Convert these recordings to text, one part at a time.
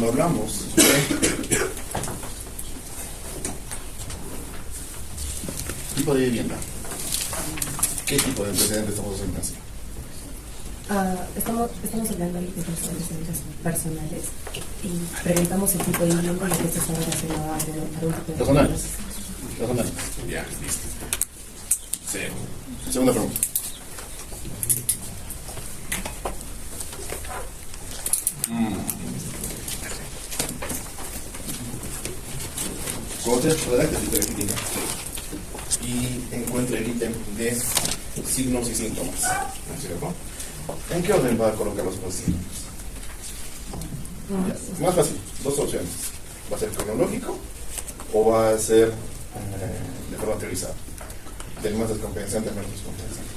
cuando hablamos de tipo de vivienda, ¿qué tipo de antecedentes estamos haciendo así? Estamos hablando de antecedentes personales y preguntamos el tipo de vivienda y que está relacionado a un tipo de personales. Ya, listo. Sí. Segunda pregunta. Cuando usted redacta el título de crítica y encuentra el ítem de signos y síntomas, ¿no es cierto? ¿En qué orden va a colocar los signos? Más fácil, dos opciones. ¿Va a ser cronológico o va a ser de forma teorizada? Del más descompensante al menos descompensante.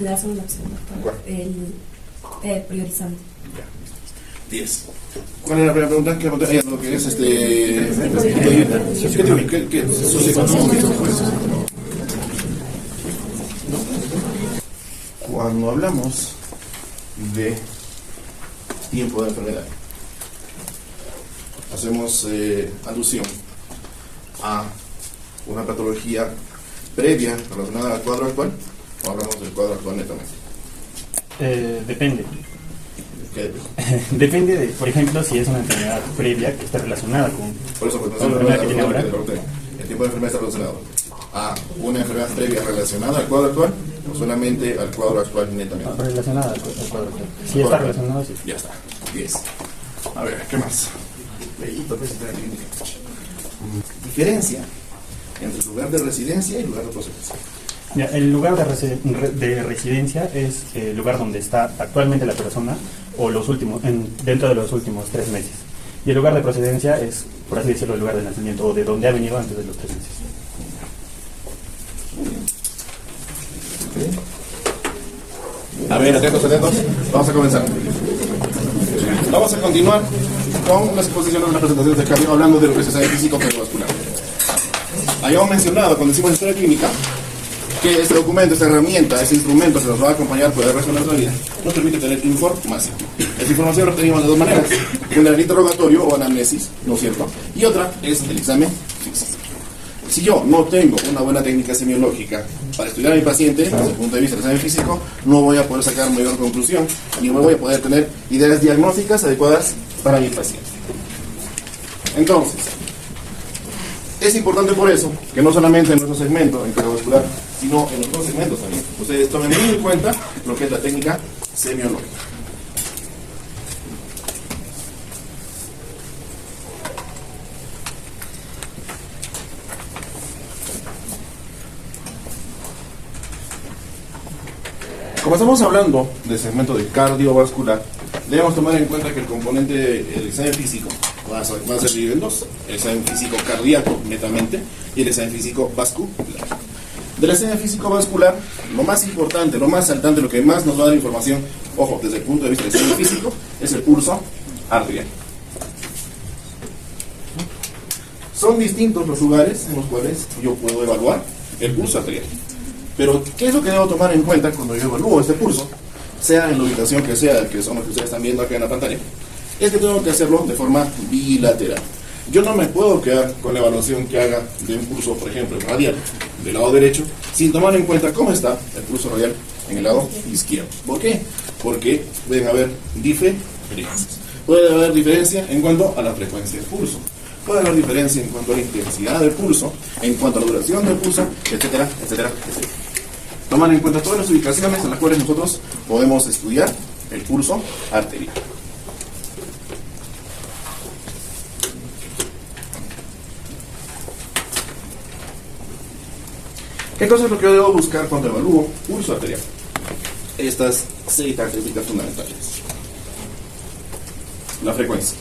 La segunda opción, ¿Cuál? El priorizante. Ya, 10. ¿Cuál es la primera pregunta? ¿Qué pregunta? Lo que es ¿Qué cuando hablamos de tiempo de enfermedad, hacemos alusión a una patología previa relacionada al cuadro actual, o hablamos del cuadro actual netamente. Depende. ¿Qué depende? Depende de, por ejemplo, si es una enfermedad previa que está relacionada con Por eso, pues, la enfermedad que tiene ahora. El tiempo de enfermedad está relacionado a una enfermedad previa relacionada al cuadro actual o solamente al cuadro actual netamente. Relacionada al cuadro actual. Si está relacionado, sí. Ya está. 10. A ver, ¿qué más? Diferencia entre el lugar de residencia y el lugar de procedencia. Ya, el lugar de residencia es el lugar donde está actualmente la persona o dentro de los últimos 3 meses. Y el lugar de procedencia es, por así decirlo, el lugar de nacimiento o de donde ha venido antes de los 3 meses. A ver, atentos. Vamos a comenzar. Vamos a continuar con las exposiciones de las presentaciones del cardio, hablando de lo que es el examen físico cardiovascular. Habíamos mencionado cuando hicimos historia clínica que este documento, esta herramienta, este instrumento que nos va a acompañar por el resto de nuestra vida, nos permite tener información. Esta información la obtenemos de dos maneras: una el interrogatorio o anamnesis, ¿no es cierto? Y otra es el examen físico. Si yo no tengo una buena técnica semiológica para estudiar a mi paciente, desde el punto de vista del examen físico, no voy a poder sacar mayor conclusión, ni no voy a poder tener ideas diagnósticas adecuadas para mi paciente. Entonces, es importante por eso que no solamente en nuestro segmento en cardiovascular, sino en otros segmentos también, ustedes tomen muy en cuenta lo que es la técnica semiológica. Como estamos hablando del segmento de cardiovascular, debemos tomar en cuenta que el componente del examen físico va a ser dividido en dos: el examen físico cardíaco netamente y el examen físico vascular. Del examen físico vascular, lo más importante, lo más saltante, lo que más nos va a dar información, ojo, desde el punto de vista del examen físico, es el pulso arterial. Son distintos los lugares en los cuales yo puedo evaluar el pulso arterial. Pero, ¿qué es lo que debo tomar en cuenta cuando yo evalúo este pulso? Sea en la ubicación que sea, que son los que ustedes están viendo acá en la pantalla, es que tengo que hacerlo de forma bilateral. Yo no me puedo quedar con la evaluación que haga de un pulso, por ejemplo, radial, del lado derecho, sin tomar en cuenta cómo está el pulso radial en el lado izquierdo. ¿Por qué? Porque pueden haber diferencias. Puede haber diferencia en cuanto a la frecuencia del pulso. Puede haber diferencia en cuanto a la intensidad del pulso, en cuanto a la duración del pulso, etcétera, etcétera, etcétera. Tomar en cuenta todas las ubicaciones en las cuales nosotros podemos estudiar el pulso arterial. ¿Qué cosa es lo que yo debo buscar cuando evalúo pulso arterial? Estas 6 características fundamentales. La frecuencia.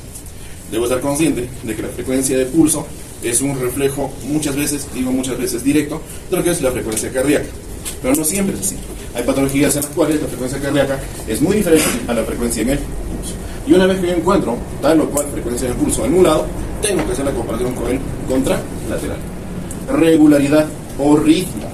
Debo estar consciente de que la frecuencia de pulso es un reflejo muchas veces directo de lo que es la frecuencia cardíaca. Pero no siempre es así. Hay patologías en las cuales la frecuencia cardíaca es muy diferente a la frecuencia en el pulso. Y una vez que yo encuentro tal o cual frecuencia del pulso en un lado, tengo que hacer la comparación con el contralateral. Regularidad o ritmo.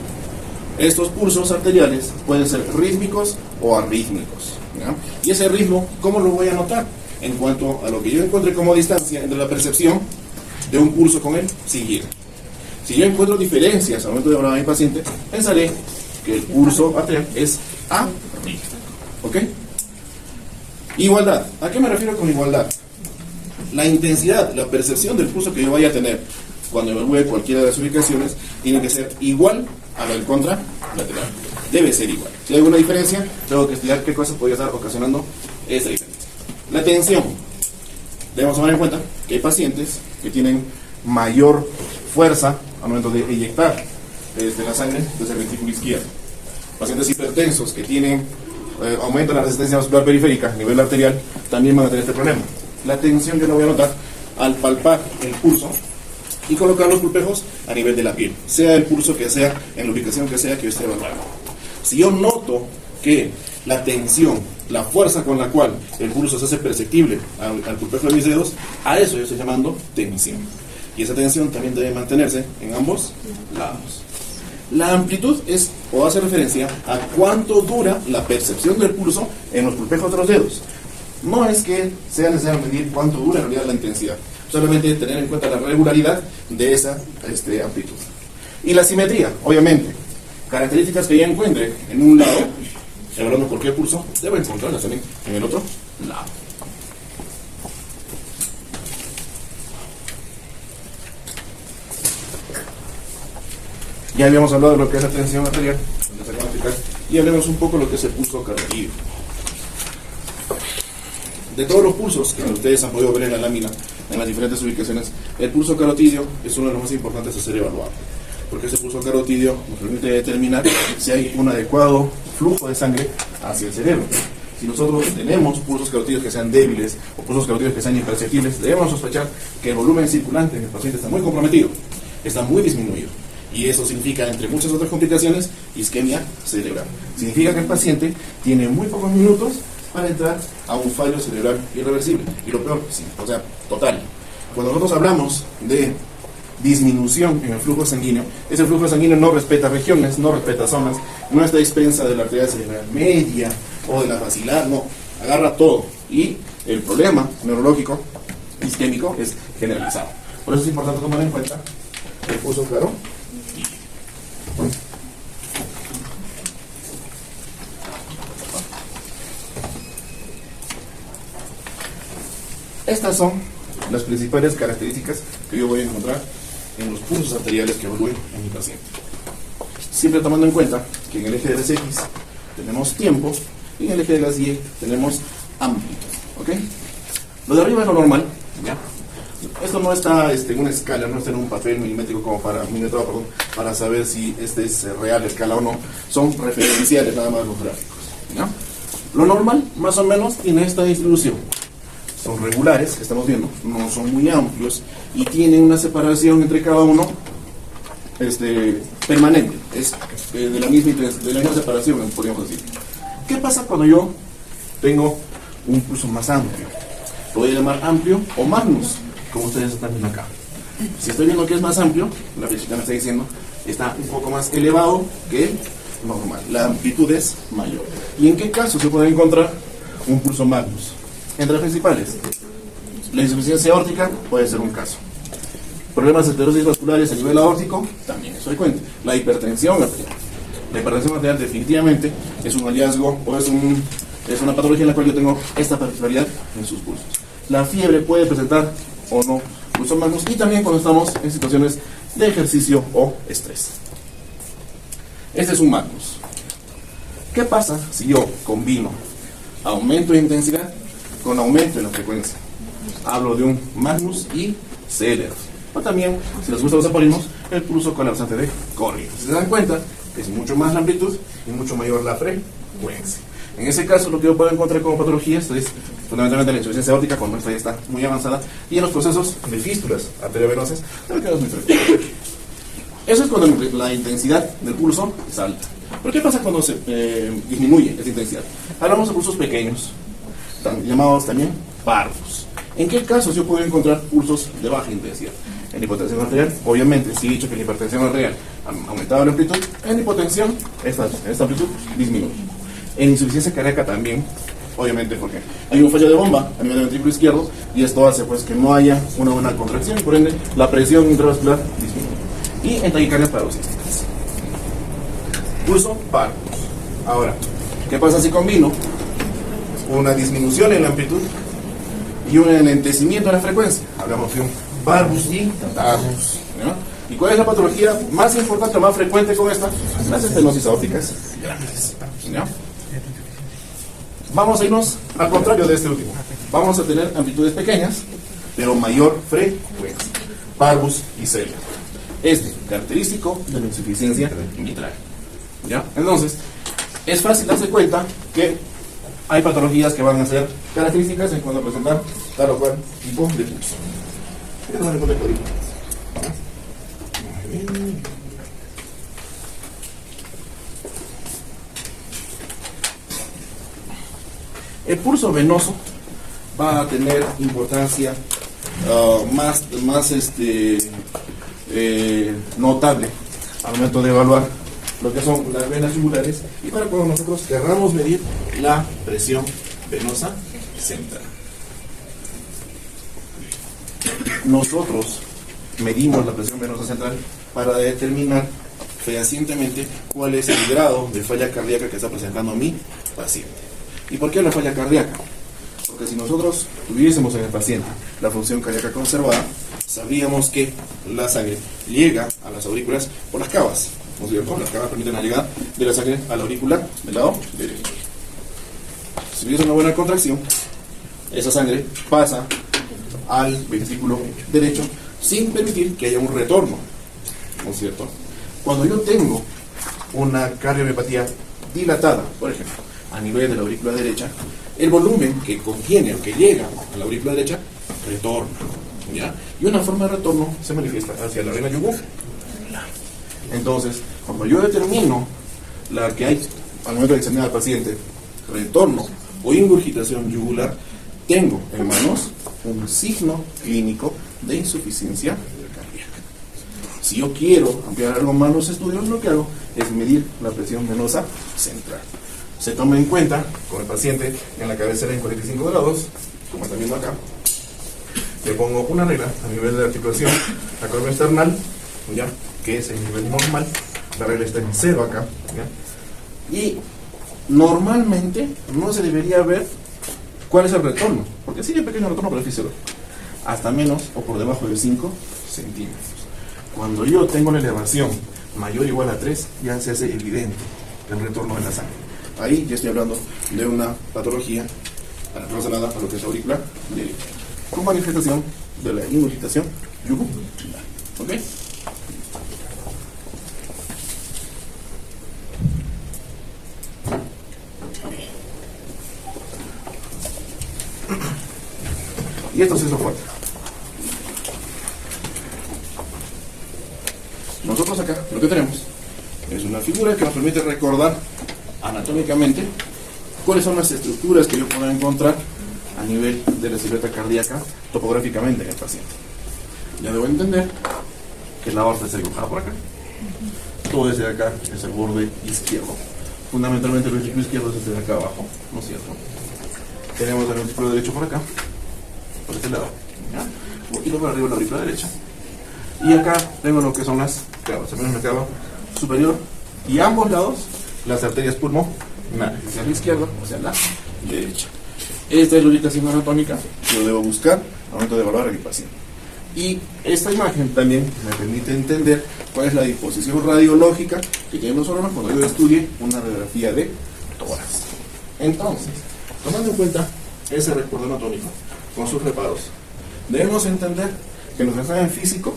Estos pulsos arteriales pueden ser rítmicos o arrítmicos, ¿ya? Y ese ritmo, ¿cómo lo voy a notar? En cuanto a lo que yo encuentre como distancia entre la percepción de un pulso con el siguiente. Si yo encuentro diferencias al momento de hablar a mi paciente, pensaré que el pulso arterial es arrítmico. ¿Ok? Igualdad. ¿A qué me refiero con igualdad? La intensidad, la percepción del pulso que yo vaya a tener cuando evalúe cualquiera de las ubicaciones tiene que ser igual a la del contralateral. Debe ser igual. Si hay alguna diferencia, tengo que estudiar qué cosa podría estar ocasionando esa diferencia. La tensión. Debemos tomar en cuenta que hay pacientes que tienen mayor fuerza al momento de eyectar la sangre desde el ventrículo izquierdo. Pacientes hipertensos que tienen aumento de la resistencia vascular periférica a nivel arterial también van a tener este problema. La tensión yo la voy a notar al palpar el pulso y colocar los pulpejos a nivel de la piel, sea el pulso que sea, en la ubicación que sea que yo esté evaluando. Si yo noto que la tensión, la fuerza con la cual el pulso se hace perceptible al pulpejo de mis dedos, a eso yo estoy llamando tensión. Y esa tensión también debe mantenerse en ambos lados. La amplitud es o hace referencia a cuánto dura la percepción del pulso en los pulpejos de los dedos. No es que sea necesario medir cuánto dura en realidad la intensidad, solamente tener en cuenta la regularidad de esa amplitud. Y la simetría, obviamente, características que ya encuentre en un lado, evaluando cualquier pulso, debo encontrarlas también en el otro lado. Ya habíamos hablado de lo que es la tensión arterial, y hablemos un poco de lo que es el pulso carotídeo. De todos los pulsos que ustedes han podido ver en la lámina, en las diferentes ubicaciones, el pulso carotídeo es uno de los más importantes a ser evaluado, porque ese pulso carotídeo nos permite determinar si hay un adecuado flujo de sangre hacia el cerebro. Si nosotros tenemos pulsos carotídeos que sean débiles o pulsos carotídeos que sean imperceptibles, debemos sospechar que el volumen circulante en el paciente está muy comprometido, está muy disminuido. Y eso significa, entre muchas otras complicaciones, isquemia cerebral. Significa que el paciente tiene muy pocos minutos para entrar a un fallo cerebral irreversible. Y lo peor, sí, o sea, total. Cuando nosotros hablamos de disminución en el flujo sanguíneo, ese flujo sanguíneo no respeta regiones, no respeta zonas, no está a expensa de la arteria cerebral media o de la basilar, no, agarra todo. Y el problema neurológico isquémico es generalizado. Por eso es importante tomar en cuenta el pulso claro. Estas son las principales características que yo voy a encontrar en los pulsos arteriales que evalúen en mi paciente. Siempre tomando en cuenta que en el eje de las X tenemos tiempo y en el eje de las Y tenemos amplitud. ¿Ok? Lo de arriba es lo normal, ¿ya? Esto no está en una escala, no está en un papel milimétrico como para saber si este es real escala o no. Son referenciales nada más los gráficos, ¿ya? Lo normal, más o menos, tiene esta distribución. Son regulares, que estamos viendo, no son muy amplios y tienen una separación entre cada uno permanente, es de la misma separación, podríamos decir. ¿Qué pasa cuando yo tengo un pulso más amplio? Lo voy a llamar amplio o magnus, como ustedes están viendo acá. Si estoy viendo que es más amplio, la física me está diciendo, está un poco más elevado que el normal, la amplitud es mayor. ¿Y en qué caso se puede encontrar un pulso magnus? Entre las principales, la insuficiencia aórtica puede ser un caso. Problemas de esclerosis vasculares a nivel aórtico también es frecuente. La hipertensión arterial. La hipertensión arterial definitivamente es un hallazgo o es una patología en la cual yo tengo esta particularidad en sus pulsos. La fiebre puede presentar o no pulsos magnus y también cuando estamos en situaciones de ejercicio o estrés. Este es un magnus. ¿Qué pasa si yo combino aumento de intensidad con aumento en la frecuencia? Hablo de un magnus y Celer. O también, si les gustan los aporismos, el pulso colapsante de Corrie. Si se dan cuenta, es mucho más la amplitud y mucho mayor la frecuencia. En ese caso, lo que yo puedo encontrar como patologías es fundamentalmente la insuficiencia aórtica cuando esta ya está muy avanzada y en los procesos de fístulas arteriovenosas, pero que es muy frecuente. Eso es cuando la intensidad del pulso es alta. ¿Pero qué pasa cuando se disminuye esa intensidad? Hablamos de pulsos pequeños, llamados también parvos. ¿En qué casos yo puedo encontrar pulsos de baja intensidad? en hipotensión arterial, obviamente, si he dicho que la hipertensión arterial ha aumentado la amplitud, en hipotensión, esta amplitud disminuye. En insuficiencia cardíaca también, obviamente, porque hay un fallo de bomba a nivel del ventrículo izquierdo, y esto hace pues que no haya una buena contracción, y por ende, la presión intravascular disminuye. Y en taquicardias paroxísticas. Pulso parvus. Ahora, ¿qué pasa si combino una disminución en la amplitud y un enlentecimiento en la frecuencia? Hablamos de un valvus y tardus, ¿no? ¿Y cuál es la patología más importante o más frecuente con esta? Las estenosis aórticas grandes, ¿no? Vamos a irnos al contrario de este último. Vamos a tener amplitudes pequeñas, pero mayor frecuencia. Parvus y celia. Este, característico de la insuficiencia mitral, ¿ya? Entonces, es fácil darse cuenta que hay patologías que van a ser características en cuanto a presentar tal o cual tipo de pulso. El pulso venoso va a tener importancia más notable al momento de evaluar lo que son las venas yugulares y para cuando nosotros querramos medir la presión venosa central. Nosotros medimos la presión venosa central para determinar fehacientemente cuál es el grado de falla cardíaca que está presentando mi paciente. ¿Y por qué la falla cardíaca? Porque si nosotros tuviésemos en el paciente la función cardíaca conservada, sabríamos que la sangre llega a las aurículas por las cavas, ¿no es cierto? Las cavas permiten la llegada de la sangre a la aurícula del lado derecho. Si hubiese una buena contracción, esa sangre pasa al ventrículo derecho sin permitir que haya un retorno, ¿no es cierto? Cuando yo tengo una cardiomiopatía dilatada, por ejemplo, a nivel de la aurícula derecha, el volumen que contiene o que llega a la aurícula derecha retorna, ¿ya? Y una forma de retorno se manifiesta hacia la vena yugular. Entonces, cuando yo determino la que hay al momento de examinar al paciente, retorno o ingurgitación yugular, tengo en manos un signo clínico de insuficiencia cardíaca. Si yo quiero ampliar algo más los estudios, lo que hago es medir la presión venosa central. Se toma en cuenta con el paciente en la cabecera en 45 grados, como están viendo acá. Le pongo una regla a nivel de la articulación acromiosternal, ¿ya? Que es el nivel normal. La regla está en 0 acá, ¿ya? Y normalmente no se debería ver cuál es el retorno, porque sí hay pequeño retorno, pero es fisiológico, hasta menos o por debajo de 5 centímetros. Cuando yo tengo una elevación mayor o igual a 3, ya se hace evidente el retorno de la sangre. Ahí ya estoy hablando de una patología relacionada a lo que es aurícula derecha, con manifestación de la ingurgitación yugular. ¿Ok? Y esto sí es lo fuerte. Nosotros acá lo que tenemos es una figura que nos permite recordar anatómicamente cuáles son las estructuras que yo puedo encontrar a nivel de la silueta cardíaca topográficamente en el paciente. Ya debo entender que la aorta está dibujada por acá. Todo desde acá es el borde izquierdo. Fundamentalmente el ventrículo izquierdo es desde acá abajo, ¿no es cierto? Tenemos el ventrículo derecho por acá, por este lado, ¿ya? Un poquito por arriba la aurícula derecha. Y acá tengo lo que son las clavas, también una clava superior y a ambos lados las arterias pulmonares, hacia la izquierda o hacia la derecha. Esta es la ubicación anatómica que yo debo buscar al momento de evaluar a mi paciente. Y esta imagen también me permite entender cuál es la disposición radiológica que tienen los órganos cuando yo estudie una radiografía de tórax. Entonces, tomando en cuenta ese recuerdo anatómico con sus reparos, debemos entender que nuestro examen físico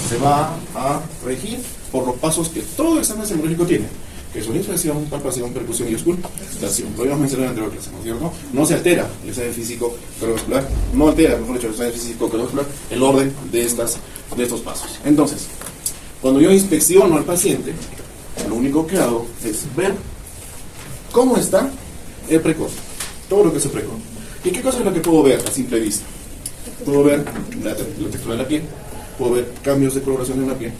se va a regir por los pasos que todo examen semológico tiene, que es una inspección, palpación, percusión y auscultación. Lo habíamos mencionado en la anterior clase, ¿no es cierto? No se altera el examen físico cardiovascular, no altera, mejor dicho, el examen físico cardiovascular, el orden de estos pasos. Entonces, cuando yo inspecciono al paciente, lo único que hago es ver cómo está el precoz, todo lo que es el precoz. ¿Y qué cosa es lo que puedo ver a simple vista? Puedo ver la textura de la piel, puedo ver cambios de coloración en la piel,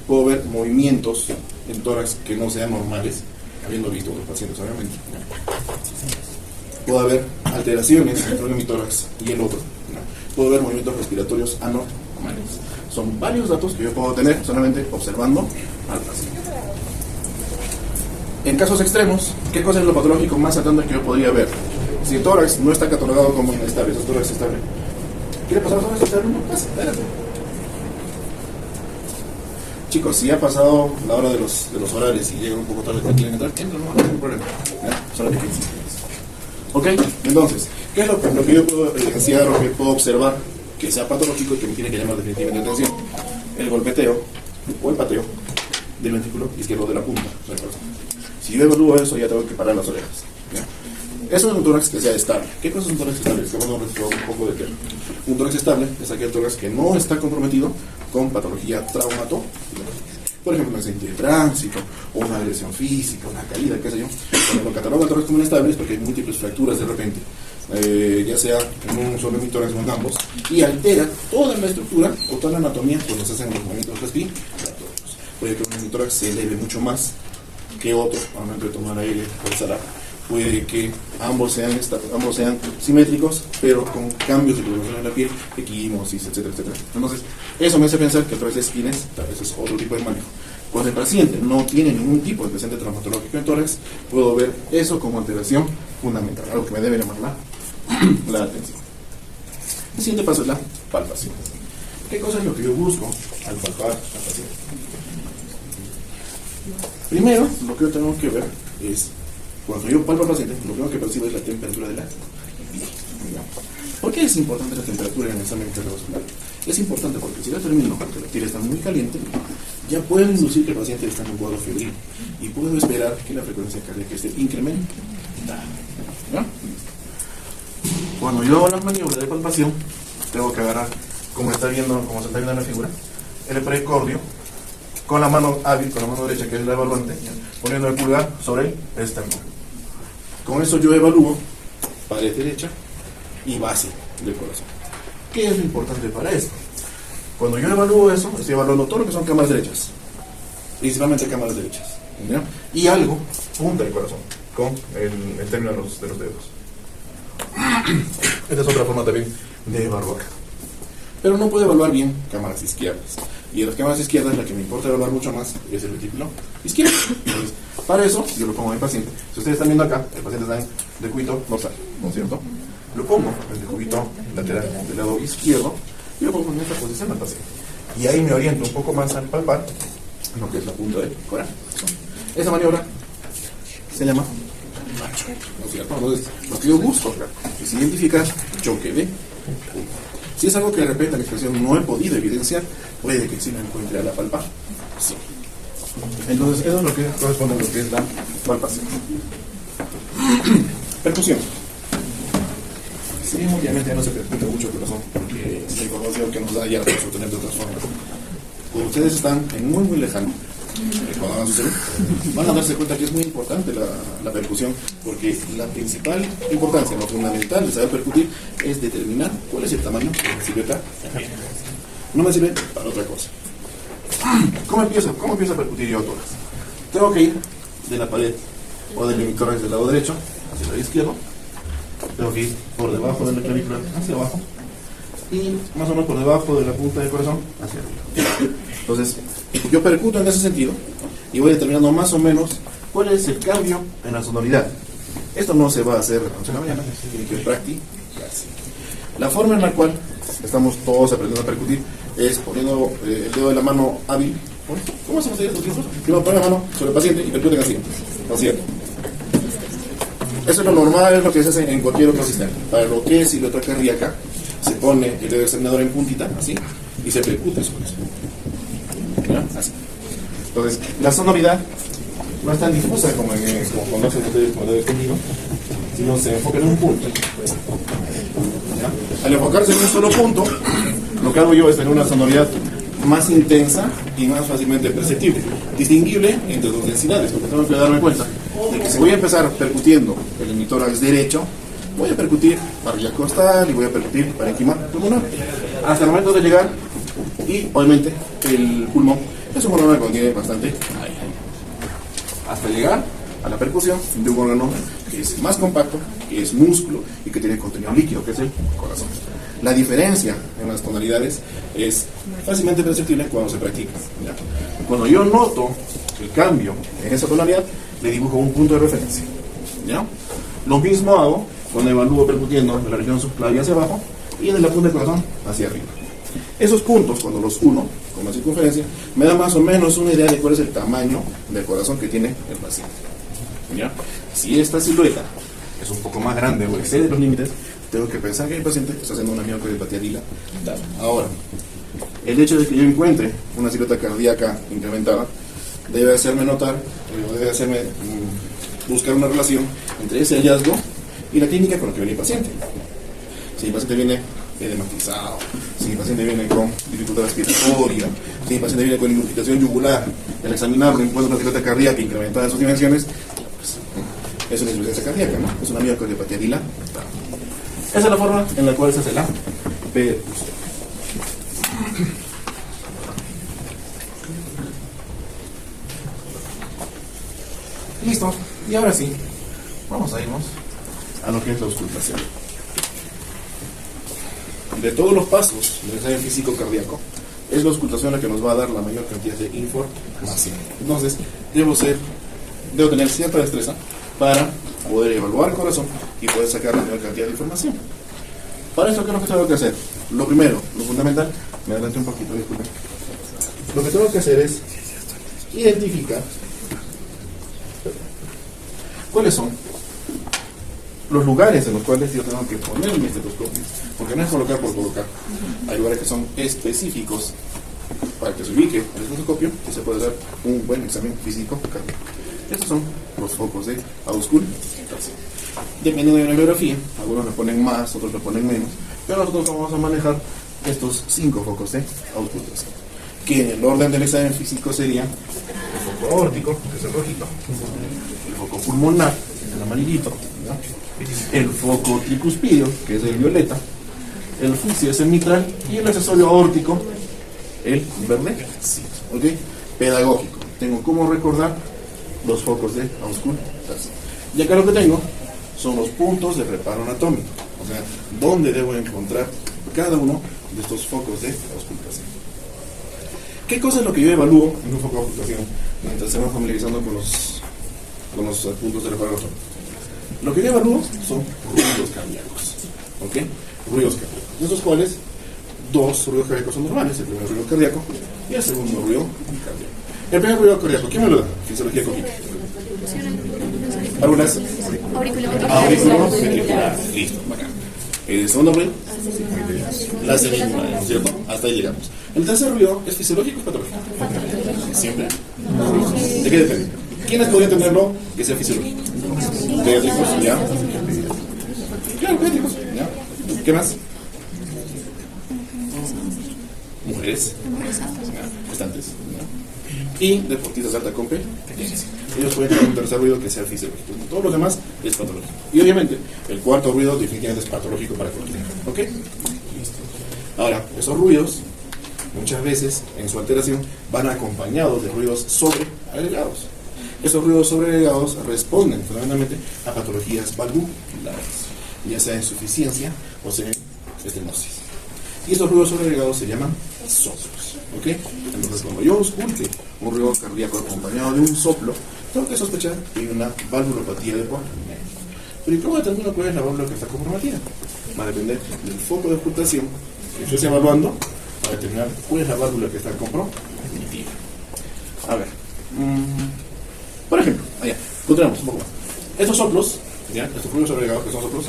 puedo ver movimientos en tórax que no sean normales, habiendo visto otros pacientes obviamente. Puedo haber alteraciones entre mi tórax y el otro, ¿no? Puedo ver movimientos respiratorios anormales. Son varios datos que yo puedo tener solamente observando al paciente. En casos extremos, ¿qué cosa es lo patológico más atento que yo podría ver? Si el tórax no está catalogado como inestable, ¿es tórax estable? ¿Quiere pasar sobre esto? No pasa, espérate. Chicos, si ha pasado la hora de los horarios y llegan un poco tarde y quieren entrar, entran, no hay ningún problema. ¿Ya? Solamente 15 minutos. ¿Ok? Entonces, ¿qué es lo que yo puedo evidenciar o que puedo observar que sea patológico y que me tiene que llamar definitivamente atención? El golpeteo o el pateo del ventrículo izquierdo de la punta del corazón. Si yo evalúo eso, ya tengo que parar las orejas. ¿Ya? Eso es un tórax que sea estable. ¿Qué cosa es un tórax estable? Es que vamos a un poco de tierra. Un tórax estable es aquel tórax que no está comprometido con patología traumatológica. Por ejemplo, un accidente de tránsito, o una agresión física, una caída, qué sé yo. Cuando lo cataloga el tórax como inestable es porque hay múltiples fracturas de repente, ya sea en un solo tórax o en ambos, y altera toda la estructura o toda la anatomía cuando se hacen los movimientos respiratorios. Puede que un tórax se eleve mucho más que otro al momento de tomar aire o exhalar. Puede que ambos sean simétricos, pero con cambios de coloración en la piel, equimosis, etcétera, etcétera. Entonces, eso me hace pensar que a través de esquines, tal vez es otro tipo de manejo. Cuando el paciente no tiene ningún tipo de presente traumatológico en tórax, puedo ver eso como alteración fundamental, algo que me debe llamar la atención. El siguiente paso es la palpación. ¿Qué cosa es lo que yo busco al palpar al paciente? Primero, lo que yo tengo que ver es, cuando yo palpo al paciente, lo primero que percibo es la temperatura de la piel. ¿Por qué es importante la temperatura en el examen cardiovascular? Es importante porque si yo termino que la piel está muy caliente, ya puedo inducir que el paciente está en un cuadro febril y puedo esperar que la frecuencia cardíaca esté incrementada. ¿Ya? Cuando yo hago las maniobras de palpación, tengo que agarrar, como se está viendo en la figura, el precordio con la mano hábil, con la mano derecha, que es la evaluante, poniendo el pulgar sobre el esternón. Con eso yo evalúo pared derecha y base del corazón. ¿Qué es lo importante para esto? Cuando yo evalúo eso, estoy evaluando todo lo que son cámaras derechas, principalmente cámaras derechas, ¿ya? Y algo punta el corazón con el término de los dedos. Esta es otra forma también de evaluar. Pero no puedo evaluar bien cámaras izquierdas. Y en las cámaras izquierdas, la que me importa evaluar mucho más es el ventrículo izquierdo. Entonces, para eso, yo lo pongo en el paciente. Si ustedes están viendo acá, el paciente está en decúbito dorsal, ¿no es cierto? Lo pongo en el decúbito lateral del lado izquierdo y lo pongo en esta posición al paciente. Y ahí me oriento un poco más al palpar lo que es la punta del corazón. Esa maniobra se llama macho, ¿no es cierto? Entonces, lo que yo busco acá es identificar choque de punta. Si es algo que de repente la expresión no he podido evidenciar, puede que sí lo encuentre a la palpa. Sí. Entonces, eso es lo que corresponde a lo que es la palpación. Percusión. Sí, obviamente no se percute mucho el corazón, porque es la información que nos da ya la podemos obtener de otras formas. Cuando ustedes están en muy lejano, cuando hagan su cerebro, van a darse cuenta que es muy importante la percusión, porque la principal importancia, lo fundamental de saber percutir es determinar cuál es el tamaño de la silueta. No me sirve para otra cosa. ¿Cómo empiezo a percutir yo tórax? Tengo que ir de la pared o del hemitórax del lado derecho hacia el lado izquierdo. Tengo que ir por debajo de la clavícula hacia abajo y más o menos por debajo de la punta del corazón hacia arriba. Entonces, yo percuto en ese sentido y voy determinando más o menos cuál es el cambio en la sonoridad. Esto no se va a hacer a las 11 de la mañana, tiene que practicarse. La forma en la cual estamos todos aprendiendo a percutir es poniendo el dedo de la mano hábil. ¿Cómo hacemos ahí estos tiempos? Primero pon la mano sobre el paciente y percuten así. Así es. Eso es lo normal, es lo que se hace en cualquier otro sistema. Para lo que es silueta cardíaca, se pone el dedo examinador en puntita, así, y se percute sobre eso. ¿Ya? Así. Entonces, la sonoridad no es tan difusa como conocen ustedes cuando he conmigo, sino se enfoca en un punto. ¿Ya? Al enfocarse en un solo punto, lo que hago yo es tener una sonoridad más intensa y más fácilmente perceptible, distinguible entre dos densidades, porque tengo que darme cuenta de que si voy a empezar percutiendo el hemitórax derecho, voy a percutir parrilla costal y voy a percutir parénquima pulmonar, hasta el momento de llegar Y obviamente el pulmón es un órgano que contiene bastante aire, hasta llegar a la percusión de un órgano que es más compacto, que es músculo y que tiene contenido líquido, que es el corazón. La diferencia en las tonalidades es fácilmente perceptible cuando se practica, ¿ya? Cuando yo noto el cambio en esa tonalidad, le dibujo un punto de referencia, ¿ya? Lo mismo hago cuando evalúo percutiendo de la región subclavia hacia abajo y de la punta del corazón hacia arriba. Esos puntos, cuando los uno con la circunferencia, me da más o menos una idea de cuál es el tamaño del corazón que tiene el paciente, ¿ya? Si esta silueta es un poco más grande o excede los límites, tengo que pensar que el paciente está haciendo una miocardiopatía dilatada. Ahora, el hecho de que yo encuentre una silueta cardíaca incrementada debe hacerme notar, debe hacerme buscar una relación entre ese hallazgo y la clínica con la que viene el paciente. Si el paciente viene edematizado, si el paciente viene con dificultad respiratoria, si el paciente viene con ingurgitación yugular, al examinarlo encuentra una silueta cardíaca incrementada en sus dimensiones, pues, es una insuficiencia cardíaca, ¿no? Es una miocardiopatía dilatada. Esa es la forma en la cual se hace la percusión. Listo. Y ahora sí, vamos a irnos a lo que es la auscultación. De todos los pasos del ensayo físico cardíaco, es la auscultación la que nos va a dar la mayor cantidad de información. Entonces, debo tener cierta destreza para poder evaluar el corazón y poder sacar la mayor cantidad de información. Para eso, ¿qué es lo que tengo que hacer? Lo primero, lo fundamental, me adelanté un poquito, disculpen. Lo que tengo que hacer es identificar cuáles son los lugares en los cuales yo tengo que poner mi estetoscopio, porque no es colocar por colocar. Hay lugares que son específicos para que se ubique el estetoscopio y se puede dar un buen examen físico cardíaco. Estos son los focos de auscultación. Dependiendo de la bibliografía, algunos le ponen más, otros le ponen menos, pero nosotros vamos a manejar estos 5 focos de auscultación, que en el orden del examen físico sería el foco aórtico, que es el rojito, el foco pulmonar, que es el amarillito, ¿no? El foco tricuspidio, que es el violeta, el fuccio es el mitral y el accesorio aórtico, el verde. Sí. ¿Ok? Pedagógico. Tengo cómo recordar los focos de auscultación. Y acá lo que tengo son los puntos de reparo anatómico, o sea, dónde debo encontrar cada uno de estos focos de auscultación. ¿Qué cosa es lo que yo evalúo en un foco de auscultación mientras estamos familiarizando con los puntos de reparo anatómico? Lo que yo evalúo son ruidos cardíacos, ¿ok? Ruidos cardíacos, de esos cuales 2 ruidos cardíacos son normales, el primer ruido cardíaco y el segundo ruido cardíaco. El primer ruido cardíaco, ¿quién me lo da? Fisiología cognitiva. ¿Algunas? Auriculoventricular. Listo, bacán. El segundo ruido, la semilunar, ¿no es cierto? Hasta ahí llegamos. El tercer ruido es fisiológico o patológico. Siempre. ¿De qué depende? ¿Quiénes podrían tenerlo que sea fisiológico? Pediátricos, ¿ya? Claro, pediátricos, ¿ya? ¿Qué más? Mujeres, gestantes, ¿ya? Y deportistas de alta competencia. Ellos pueden tener un tercer ruido que sea fisiológico. Todo lo demás es patológico. Y obviamente, el cuarto ruido definitivamente es patológico para cualquiera. ¿Ok? Listo. Ahora, esos ruidos, muchas veces, en su alteración, van acompañados de ruidos sobreagregados. Esos ruidos sobreagregados responden fundamentalmente a patologías valvulares, ya sea insuficiencia o sea estenosis. Y estos ruidos sobreagregados se llaman soplos. ¿Ok? Entonces, cuando yo ausculte un ruido cardíaco acompañado de un soplo, tengo que sospechar que hay una valvulopatía de por medio. Pero ¿y cómo determino cuál es la válvula que está comprometida? Va a depender del foco de auscultación que yo esté evaluando para determinar cuál es la válvula que está comprometida. A ver. Por ejemplo, allá, continuamos un poco más. Estos soplos, ¿ya? Estos ruidos sobreagregados que son soplos,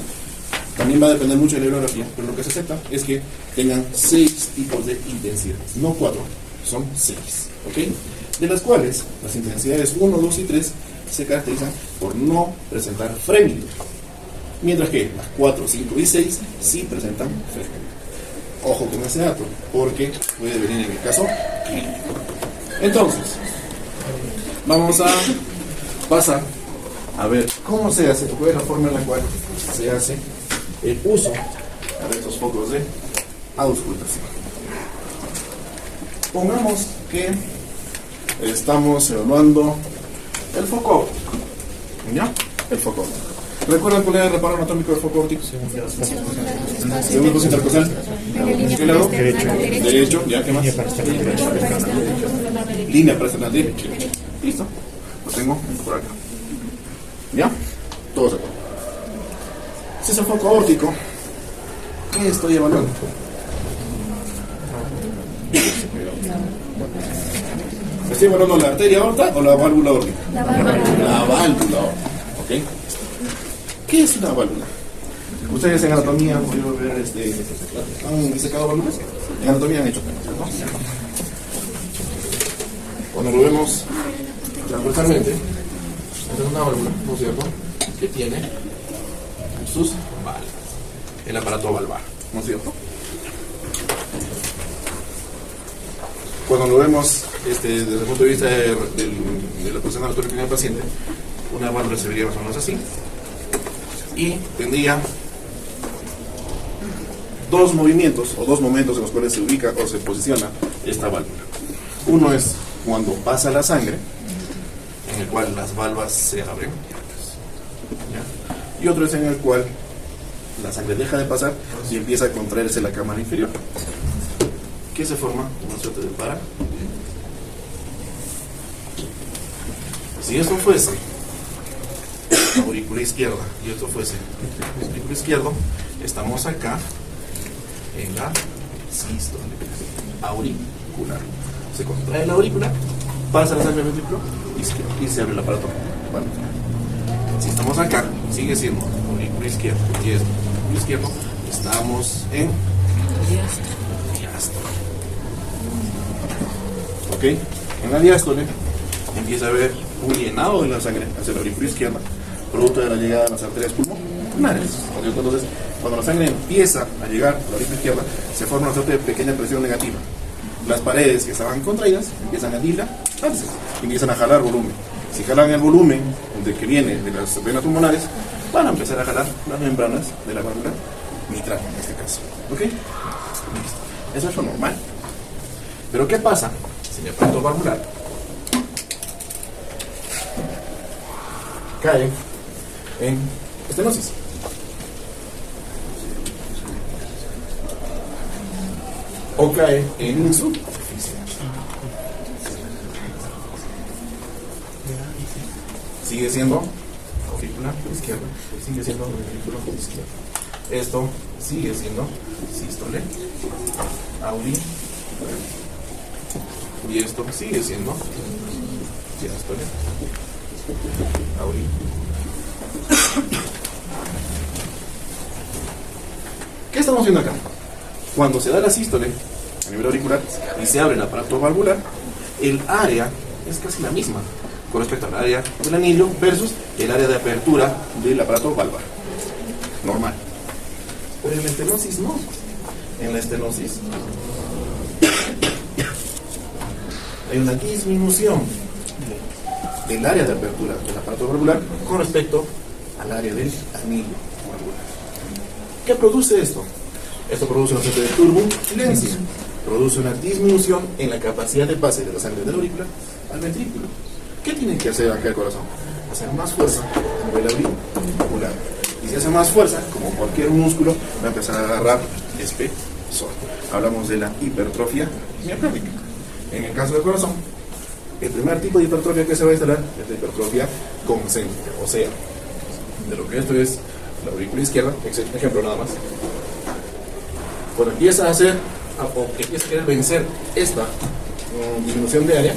también va a depender mucho de la bibliografía, pero lo que se acepta es que tengan 6 tipos de intensidades, no 4, son 6, ¿ok? De las cuales las intensidades 1, 2 y 3 se caracterizan por no presentar frémito, mientras que las 4, 5 y 6 sí presentan frémito. Ojo con ese dato, porque puede venir en el caso clínico. Entonces, vamos a pasar a ver cómo se hace, cuál es la forma en la cual se hace el uso de estos focos de auscultación. Pongamos que estamos evaluando el foco óptico. ¿Ya? El foco óptico. ¿Recuerdan cuál era el reparo anatómico del foco óptico? Segundo cruce intercostal. ¿Qué lado? Derecho. ¿Ya? ¿Qué más? Línea para esternal derecha. Listo. Lo tengo por acá. ¿Ya? Todos acá. Si es el foco óptico, ¿qué estoy evaluando? ¿Estoy evaluando la arteria aorta o la válvula aórtica? La válvula aórtica. ¿Ok? ¿Qué es una válvula? Ustedes en anatomía han podido ver han disecado válvulas. En anatomía han hecho temas, ¿cierto? Cuando lo vemos transversalmente, es una válvula, ¿no es cierto? Que tiene sus válvulas, el aparato valvar, ¿no es cierto? Cuando lo vemos desde el punto de vista de la posición anatómica del paciente, una válvula se vería más o menos así y tendría dos movimientos o dos momentos en los cuales se ubica o se posiciona esta válvula. Uno es cuando pasa la sangre, en el cual las válvulas se abren, ¿ya? Y otro es en el cual la sangre deja de pasar y empieza a contraerse la cámara inferior, que se forma una suerte de para. Si esto fuese aurícula izquierda y esto fuese aurícula izquierdo, estamos acá en la sístole auricular. Se contrae la aurícula, pasa la sangre al ventrículo izquierdo y se abre el aparato. Bueno, si estamos acá, sigue siendo aurícula izquierda y es aurícula izquierdo, estamos en diástole. ¿Ok? En la diástole empieza a haber un llenado de la sangre hacia la aurícula izquierda, producto de la llegada de las arterias pulmonares. Entonces, cuando la sangre empieza a llegar a la aurícula izquierda, se forma una suerte de pequeña presión negativa. Las paredes que estaban contraídas empiezan a dilatarse, empiezan a jalar volumen. Si jalan el volumen de que viene de las venas pulmonares, van a empezar a jalar las membranas de la válvula mitral, en este caso. ¿Ok? Listo. Eso es lo normal. Pero ¿qué pasa si mi aparato valvular cae en estenosis? O cae en insuficiencia. Sigue siendo aurícula izquierda, sigue siendo ventrículo izquierdo. Esto sigue siendo sístole auricular. Y esto sigue siendo diástole auricular. ¿Qué estamos haciendo acá? Cuando se da la sístole a nivel auricular y se abre el aparato valvular, el área es casi la misma con respecto al área del anillo versus el área de apertura del aparato valvar. Normal. Pero en la estenosis no. En la estenosis hay una disminución del área de apertura del aparato valvular con respecto al área del anillo valvular. ¿Qué produce esto? Esto produce una suerte de turbulencia, produce una disminución en la capacidad de pase de la sangre de la aurícula al ventrículo. ¿Qué tiene que hacer acá el corazón? Hacer más fuerza a nivel auricular. Y si hace más fuerza, como cualquier músculo, va a empezar a agarrar espesor. Hablamos de la hipertrofia miocárdica. En el caso del corazón, el primer tipo de hipertrofia que se va a instalar es la hipertrofia concéntrica, o sea, de lo que esto es la aurícula izquierda, ejemplo nada más. Cuando empieza a hacer, o que empieza a querer vencer esta disminución de área,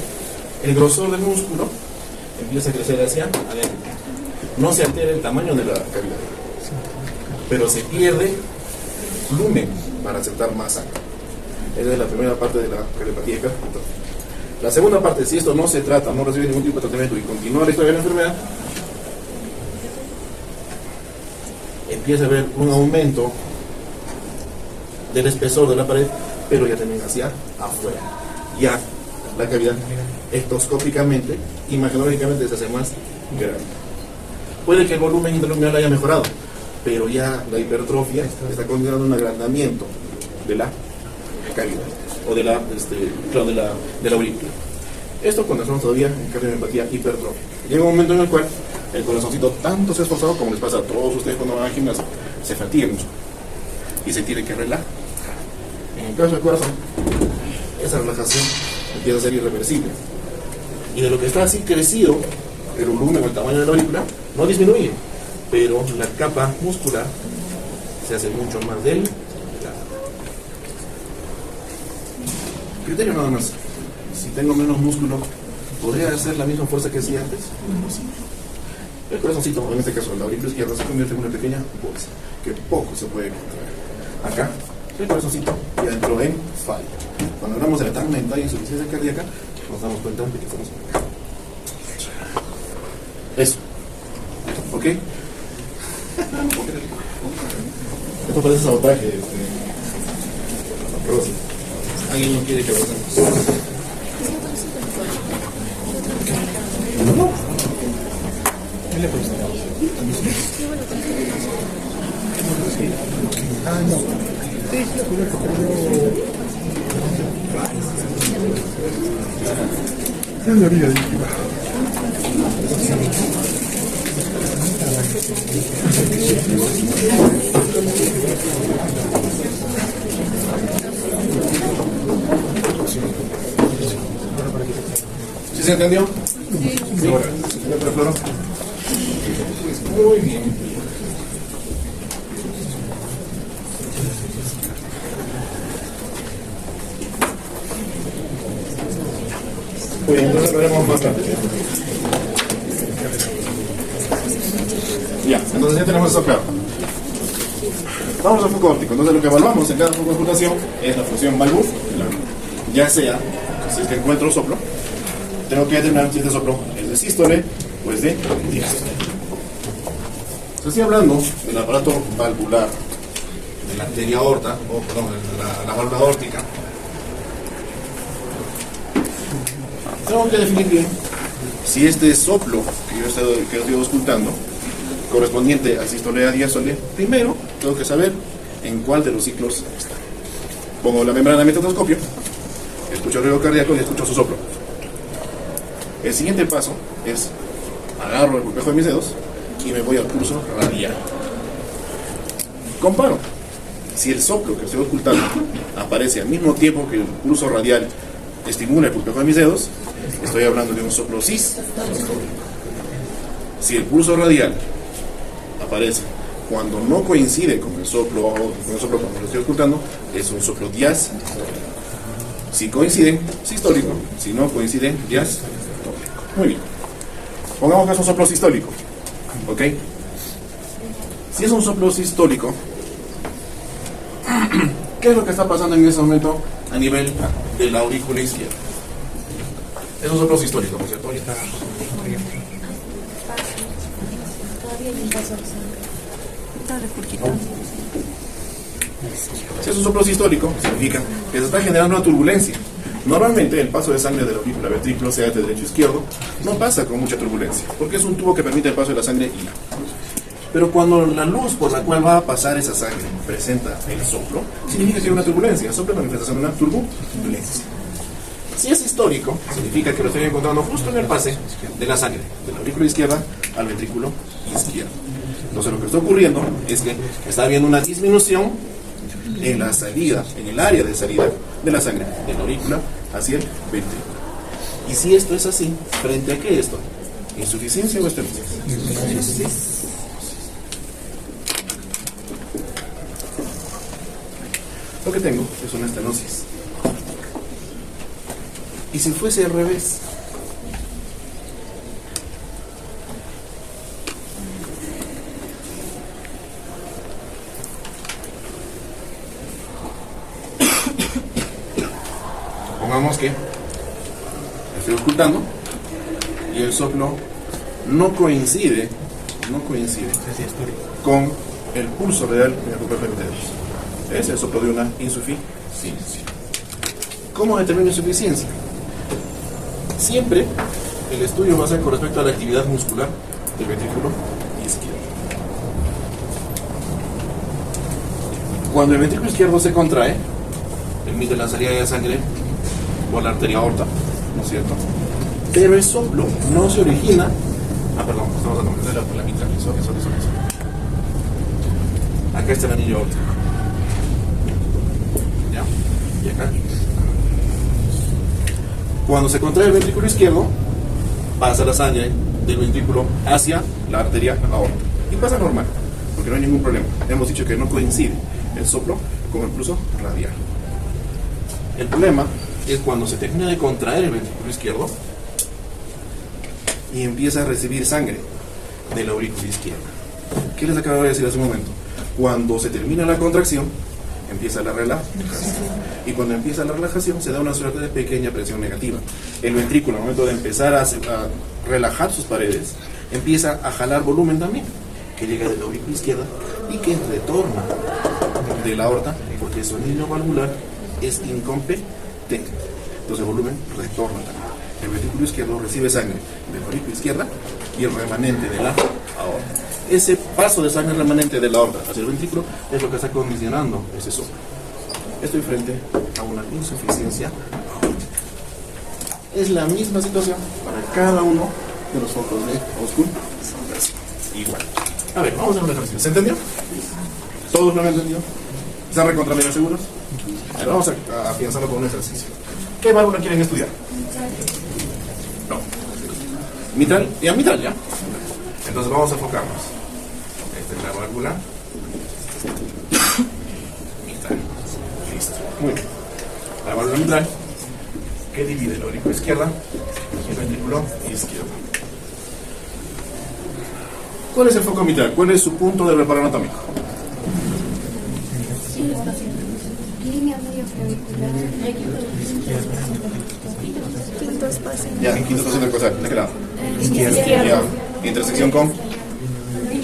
el grosor del músculo empieza a crecer hacia adentro. No se altera el tamaño de la cavidad, pero se pierde volumen para aceptar más sangre. Esa es la primera parte de la cardiopatía hipertrófica. La segunda parte, si esto no se trata, no recibe ningún tipo de tratamiento y continúa la historia de la enfermedad, empieza a haber un aumento del espesor de la pared, pero ya también hacia afuera. Ya la cavidad ectoscópicamente, imaginológicamente se hace más grande. Puede que el volumen intraluminal haya mejorado, pero ya la hipertrofia está considerando un agrandamiento de la cavidad. o de la, de la aurícula. Esto cuando estamos todavía en cardiomiopatía hipertrófica. Llega un momento en el cual el corazoncito tanto se ha esforzado, como les pasa a todos ustedes cuando van al gimnasio, se fatiga mucho y se tiene que relajar. En el caso del corazón, esa relajación empieza a ser irreversible. Y de lo que está así crecido, el volumen o el tamaño de la aurícula no disminuye, pero la capa muscular se hace mucho más delgada. Criterio nada más. Si tengo menos músculo, ¿podría hacer la misma fuerza que hacía antes? Imposible. El corazoncito, en este caso la aurícula izquierda, se convierte en una pequeña bolsa que poco se puede contraer. Acá, el corazoncito ya entró en falla. Cuando hablamos de la tan mental insuficiencia cardíaca, nos damos cuenta de que estamos acá. Eso. ¿Ok? Esto parece sabotaje. Pero sí. ¿Alguien no quiere que lo hagamos? No. ¿Qué le gusta? Ah, no. Sí, sí, lo conozco, pero no. Es la vida. ¿Sí se entendió? Sí. ¿Sí? Muy bien. Muy bien, entonces lo veremos más tarde. Ya, entonces ya tenemos eso claro. Vamos al foco óptico. Entonces lo que evaluamos en cada foco de ocultación es la función valvular. Ya sea, si es que encuentro soplo, tengo que determinar si este soplo es de sístole o es de diástole. Se estoy hablando del aparato valvular, de la arteria aorta, o perdón, la válvula aórtica. Tengo que definir bien si este soplo que yo estoy auscultando correspondiente a sístole o a diástole. Primero tengo que saber en cuál de los ciclos está. Pongo la membrana de mi estetoscopio, escucho el ruido cardíaco y escucho su soplo. El siguiente paso es agarro el pulpejo de mis dedos y me voy al pulso radial. Comparo. Si el soplo que estoy ocultando aparece al mismo tiempo que el pulso radial estimula el pulpejo de mis dedos, estoy hablando de un soplo sistólico. Si el pulso radial aparece cuando no coincide con el soplo cuando lo estoy ocultando, es un soplo diastólico. Si coinciden, sistólico. Si no coinciden, diastólico. Muy bien. Pongamos que es un soplo sistólico. ¿Ok? Si es un soplo sistólico, ¿qué es lo que está pasando en ese momento a nivel de la aurícula izquierda? Es un soplo sistólico, ¿no es cierto? Ahorita. Si es un soplo sistólico, significa que se está generando una turbulencia. Normalmente el paso de sangre de la aurícula ventrículo, sea de derecho a izquierdo, no pasa con mucha turbulencia, porque es un tubo que permite el paso de la sangre y la. Pero cuando la luz por la cual va a pasar esa sangre presenta el soplo, significa que hay una turbulencia. El soplo es manifestación de una turbulencia. Si es histórico, significa que lo estoy encontrando justo en el pase de la sangre, de la aurícula izquierda al ventrículo izquierdo. Entonces lo que está ocurriendo es que está habiendo una disminución en la salida, en el área de salida de la sangre de la aurícula hacia el ventrículo. Y si esto es así, ¿frente a qué esto? ¿Insuficiencia o estenosis? Lo que tengo es una estenosis. ¿Y si fuese al revés? Pongamos que estoy ocultando y el soplo no coincide con el pulso real en el pulpejo de los dedos. Es el soplo de una insuficiencia. ¿Cómo determino insuficiencia? Siempre el estudio va a ser con respecto a la actividad muscular del ventrículo izquierdo. Cuando el ventrículo izquierdo se contrae, permite la salida de sangre por la arteria aorta, ¿no es cierto? Pero el soplo no se origina. Perdón, estamos hablando de la mitral. Eso. Acá está el anillo aórtico. ¿Ya? Y acá. Cuando se contrae el ventrículo izquierdo, pasa la sangre del ventrículo hacia la arteria aorta. Y pasa normal, porque no hay ningún problema. Hemos dicho que no coincide el soplo con el pulso radial. El problema es cuando se termina de contraer el ventrículo izquierdo y empieza a recibir sangre de la aurícula izquierda. ¿Qué les acabo de decir hace un momento? Cuando se termina la contracción, empieza la relajación. Y cuando empieza la relajación, se da una suerte de pequeña presión negativa. El ventrículo, al momento de empezar a relajar sus paredes, empieza a jalar volumen también, que llega de la aurícula izquierda y que retorna de la aorta, porque su anillo valvular es incompetente. Entonces el volumen retorna también. El ventrículo izquierdo recibe sangre de la aurícula izquierda y el remanente de la aorta. Ese paso de sangre remanente de la aorta hacia el ventrículo es lo que está condicionando ese soplo. Estoy frente a una insuficiencia aórtica. Es la misma situación para cada uno de los focos de auscultación. Igual. A ver, vamos a hacer un ejercicio. ¿Se entendió? ¿Todos lo han entendido? ¿Están recontra medio seguros? A ver, vamos a pensarlo con un ejercicio. ¿Qué válvula quieren estudiar? No. ¿Mitral? ¿Ya mitral ya? Entonces vamos a enfocarnos. Esta es la válvula. Mitral. Listo. Muy bien. La válvula mitral que divide la aurícula izquierda y el ventrículo izquierdo. ¿Cuál es el foco mitral? ¿Cuál es su punto de reparo anatómico? Línea medio clavicular. Quinto espacio. Ya, en quinto espacio intercostal. ¿De qué lado? Izquierdo. Ya. Intersección con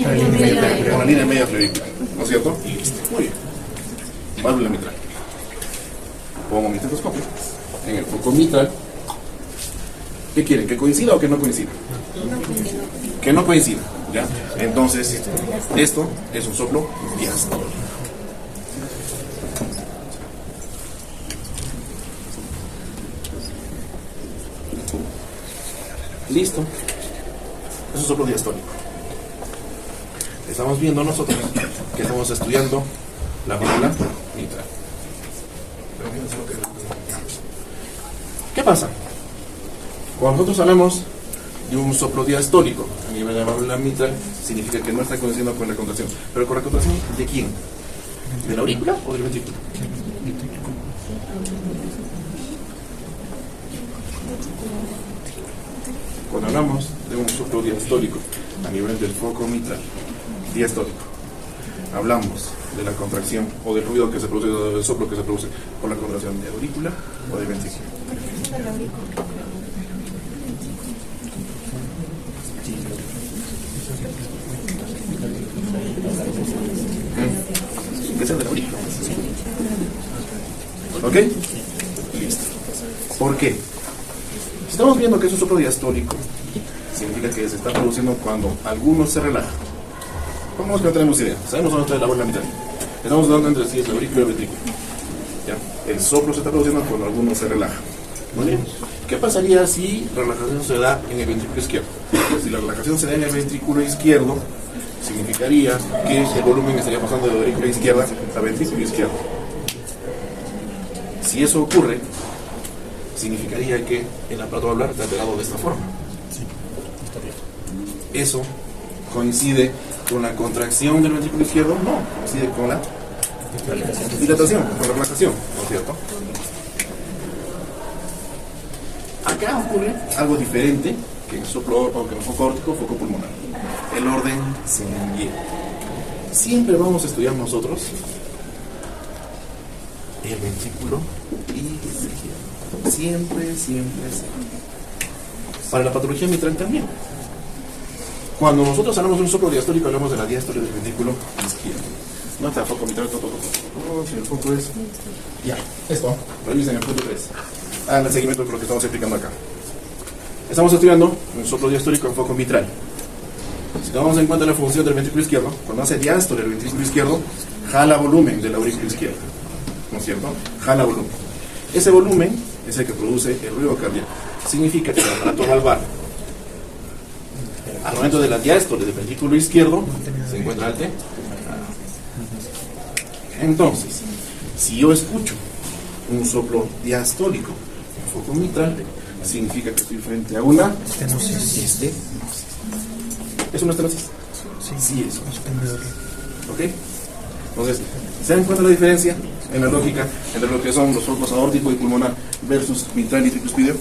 la línea media clavícula. ¿No es cierto? Y listo. Muy bien. Válvula mitral. Pongo mi estetoscopio en el foco mitral. ¿Qué quieren? ¿Que coincida o que no coincida? Que no coincida. ¿Ya? Entonces, esto es un soplo diastólico. Listo. Es un soplo diastólico. Estamos viendo nosotros que estamos estudiando la válvula mitral. ¿Qué pasa? Cuando nosotros hablamos de un soplo diastólico a nivel de la válvula mitral, significa que no está coincidiendo con la contracción. ¿Pero con la contracción de quién? ¿De la aurícula o del ventrículo? Cuando hablamos de un soplo diastólico a nivel del foco mitral diastólico, hablamos de la contracción o del ruido que se produce, del soplo que se produce por la contracción de aurícula o de ventrículo. Que sea de la aurícula. ¿Ok? Listo. ¿Por qué? Si estamos viendo que es un soplo diastólico, significa que se está produciendo cuando alguno se relaja. Pongamos que no tenemos idea. Sabemos dónde está la válvula mitral. Estamos dando entre sí el aurículo y el ventrículo. ¿Ya? El soplo se está produciendo cuando alguno se relaja. Muy bien. ¿Qué pasaría si la relajación se da en el ventrículo izquierdo? Si la relajación se da en el ventrículo izquierdo, significaría que el volumen estaría pasando de la aurícula izquierda a ventrículo izquierdo. Si eso ocurre, significaría que el aparato valvular está alterado de esta forma. Eso coincide con la contracción del ventrículo izquierdo, no, coincide con la dilatación, con la relajación, ¿no es cierto? Acá ocurre algo diferente que en soplo o que en foco aórtico, foco pulmonar. El orden sanguíneo. Siempre vamos a estudiar nosotros el ventrículo izquierdo. Siempre, siempre, siempre. Para la patología mitral también. Cuando nosotros hablamos de un soplo diastólico, hablamos de la diástole del ventrículo izquierdo. No está foco mitral, todo. Si el foco es. Ya, esto. Revisen el punto 3. Hagan el seguimiento con lo que estamos explicando acá. Estamos estudiando un soplo diastólico en foco mitral. Si tomamos en cuenta la función del ventrículo izquierdo, cuando hace diástole el ventrículo izquierdo, jala volumen de la aurícula izquierda. ¿no es cierto? Jala volumen. Ese volumen es el que produce el ruido cardíaco. Significa que el aparato valvar, al momento de la diástole del ventrículo izquierdo, se encuentra alto. Entonces, si yo escucho un soplo diastólico en foco mitral, significa que estoy frente a una estenosis. ¿Es una estenosis? Sí, es una estenosis. ¿Ok? Entonces, ¿se dan cuenta la diferencia en la lógica entre lo que son los focos aórtico y pulmonar versus mitral y tricuspidio?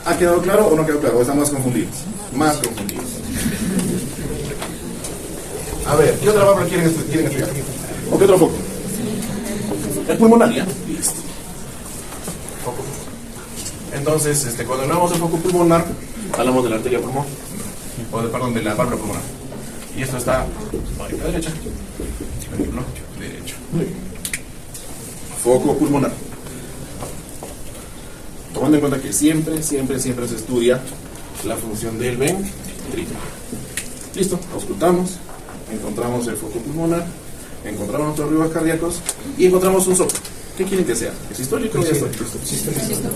¿Ha quedado claro o no ha quedado claro? ¿O están más confundidos? Más confundidos. A ver, ¿qué otra válvula quieren explicar? ¿O qué otro foco? El pulmonar, ¿ya? Listo. Foco. Entonces, cuando hablamos del foco pulmonar, hablamos de la arteria pulmón, perdón, de la válvula pulmonar. Y esto está a la derecha. ¿No? Derecho. Muy bien. Foco pulmonar. Tomando en cuenta que siempre se estudia la función del ventrículo. Listo, auscultamos, encontramos el foco pulmonar, encontramos nuestros ritmos cardíacos y encontramos un soplo. ¿Qué quieren que sea? ¿Es sistólico o diastólico?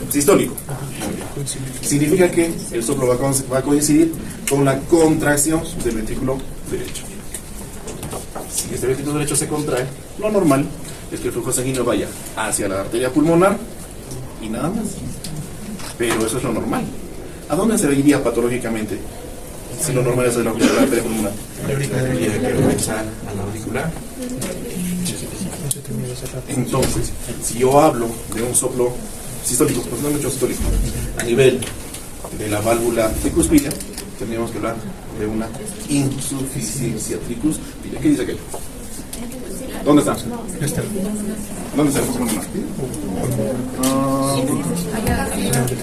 Sistólico. Significa que el soplo va a coincidir con la contracción del ventrículo derecho. Si este ventrículo derecho se contrae, lo normal es que el flujo sanguíneo vaya hacia la arteria pulmonar y nada más. Pero eso es lo normal. ¿A dónde se iría patológicamente? Si lo normal es la arteria pulmonar. Tendría que regresar a la auricular. Entonces, si yo hablo de un soplo sistólico, pues no mucho sistólico, a nivel de la válvula tricuspidia, tendríamos que hablar de una insuficiencia tricuspidia. ¿Qué dice aquello? ¿Dónde está? ¿Dónde está el foco pulmonar?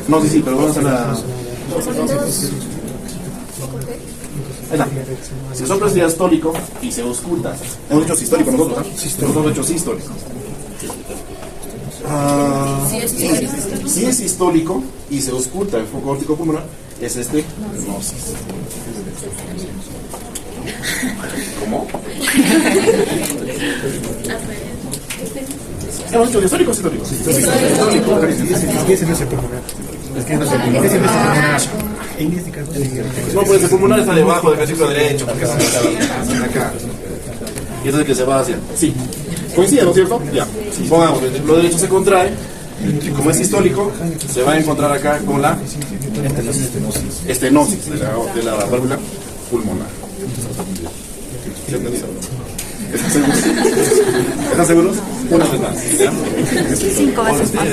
No, sí, pero ¿dónde está la...? Ahí está. Si el soplo es diastólico y se ausculta, hemos dicho sistólico nosotros, ¿no? Nosotros hemos dicho sistólico. Si es sistólico y se ausculta el foco aórtico pulmonar, es estenosis. ¿Cómo? ¿Hemos dicho diastólico o sistólico? Sistólico. No, pues el pulmonar está debajo del ventrículo derecho, porque está acá. Y eso es el que se va hacia. Sí. Coincide, ¿no es cierto? Ya. Pongamos, el ventrículo derecho se contrae. Y como es sistólico, se va a encontrar acá con la estenosis de la válvula pulmonar. ¿Se ha entendido? ¿Están seguros? Una vez más. 5 veces más.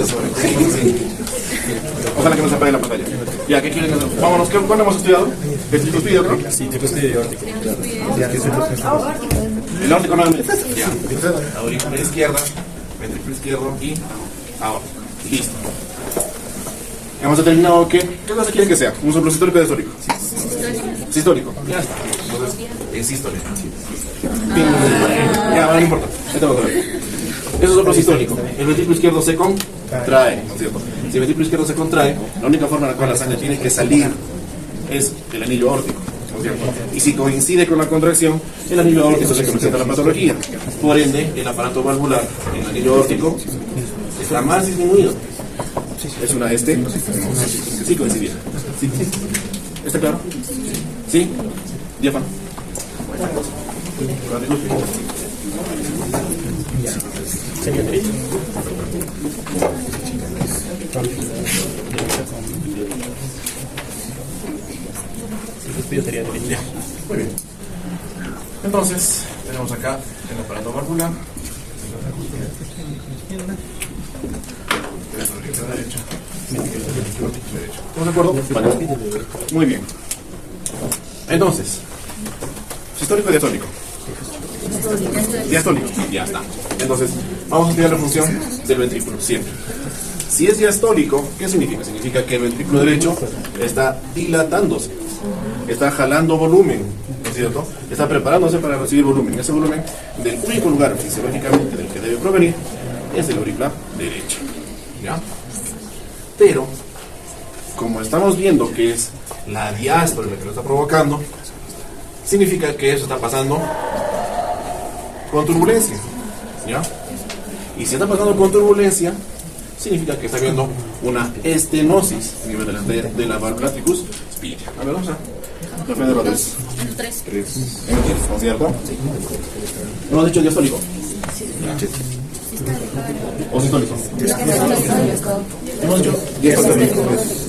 Ojalá que no se apague la pantalla. Ya, ¿qué quieren hacer? Vámonos, ¿cuándo hemos estudiado? ¿El tricuspidio, creo? Sí, tricuspidio y órtico. El órtico nuevamente. Ya. Aurícula izquierda, ventrículo izquierdo y ahora. Listo. Hemos determinado que, ¿qué cosa quieren que sea? ¿Un soplo sistólico o diastólico? Sistólico. Ya está. Entonces, es sistólico. Ya, no importa. Ahí tengo que ver. Eso es soplo sistólico. El ventrículo izquierdo se contrae, ¿no es cierto? Si el ventrículo izquierdo se contrae, la única forma en la cual la sangre tiene que salir es el anillo aórtico, ¿no es cierto? Y si coincide con la contracción, el anillo aórtico es el que presenta la patología. Por ende, el aparato valvular en el anillo aórtico está más disminuido. Es una sí coincidía. Sí. ¿Está claro? ¿Sí? Diáfano. Sería derecho. Sería derecho. Muy bien. Entonces, tenemos acá el aparato valvular. ¿Estamos de acuerdo? Vale. Muy bien. Entonces, sistólico o diastólico. Diastólico. Ya está. Entonces, vamos a estudiar la función del ventrículo siempre. Si es diastólico, ¿qué significa? Significa que el ventrículo derecho está dilatándose, está jalando volumen, ¿no es cierto? Está preparándose para recibir volumen. Ese volumen, del único lugar fisiológicamente del que debe provenir, es el auricular derecho. ¿Ya? Pero, como estamos viendo que es la diástole la que lo está provocando, significa que eso está pasando con turbulencia. ¿Ya? Y si está pasando con turbulencia, significa que está habiendo una estenosis a nivel de la válvula tricus spiria. A ver, vamos a defender otra vez. En el 3. En el 3, ¿no es cierto? ¿No has dicho diastólico? ¿O sistólico? Hemos dicho diastólico.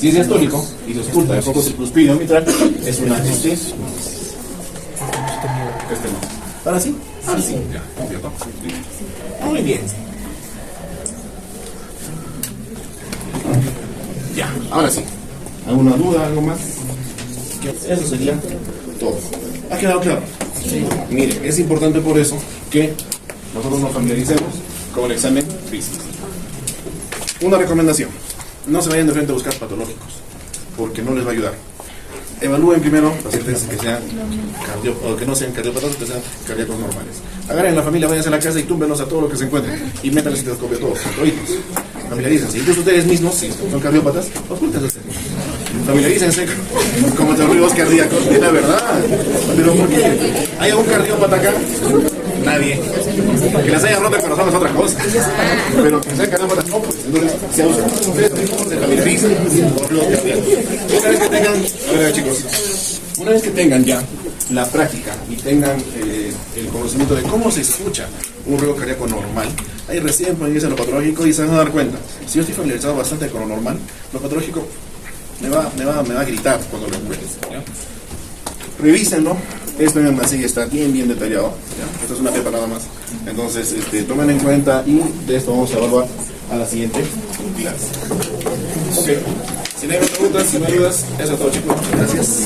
Si es diastólico y se oculta el foco circunspirio mitral, es una estenosis. ¿Ahora sí? Ahora sí. Ya, ¿cierto? Muy bien. Ya, ahora sí. ¿Alguna duda, algo más? Eso sería todo. ¿Ha quedado claro? Sí. Mire, es importante por eso que nosotros nos familiaricemos con el examen físico. Una recomendación: no se vayan de frente a buscar patológicos, porque no les va a ayudar. Evalúen primero pacientes que sean o que no sean cardiópatas, que sean cardíacos normales. Agarren la familia, váyanse a la casa y túmbenlos a todo lo que se encuentren y metan el estetoscopio a todos, toditos. Familiarícense. Incluso ustedes mismos, si son cardiópatas, ocúltense ustedes. Familiarícense con meteorólogos cardíacos, es la verdad. ¿Pero por qué? ¿Hay algún cardiópata acá? Nadie. Que les haya roto el corazón es otra cosa. Pero que sean cardiópatas, no, pues. Entonces, si a ustedes mismos se familiaricen con los cardíacos. Una vez que tengan, a ver, chicos, una vez que tengan ya la práctica y tengan el conocimiento de cómo se escucha un ruido cardíaco normal, ahí recién pueden irse a lo patológico y se van a dar cuenta. Si yo estoy familiarizado bastante con lo normal, lo patológico me va a gritar cuando lo encuentre. Revísenlo. Esto en el masilla está bien detallado. ¿Ya? Esto es una pepa nada más. Entonces, tomen en cuenta y de esto vamos a evaluar a la siguiente clase. Ok. Si no hay más preguntas, si no hay dudas, eso es todo, chicos. Gracias.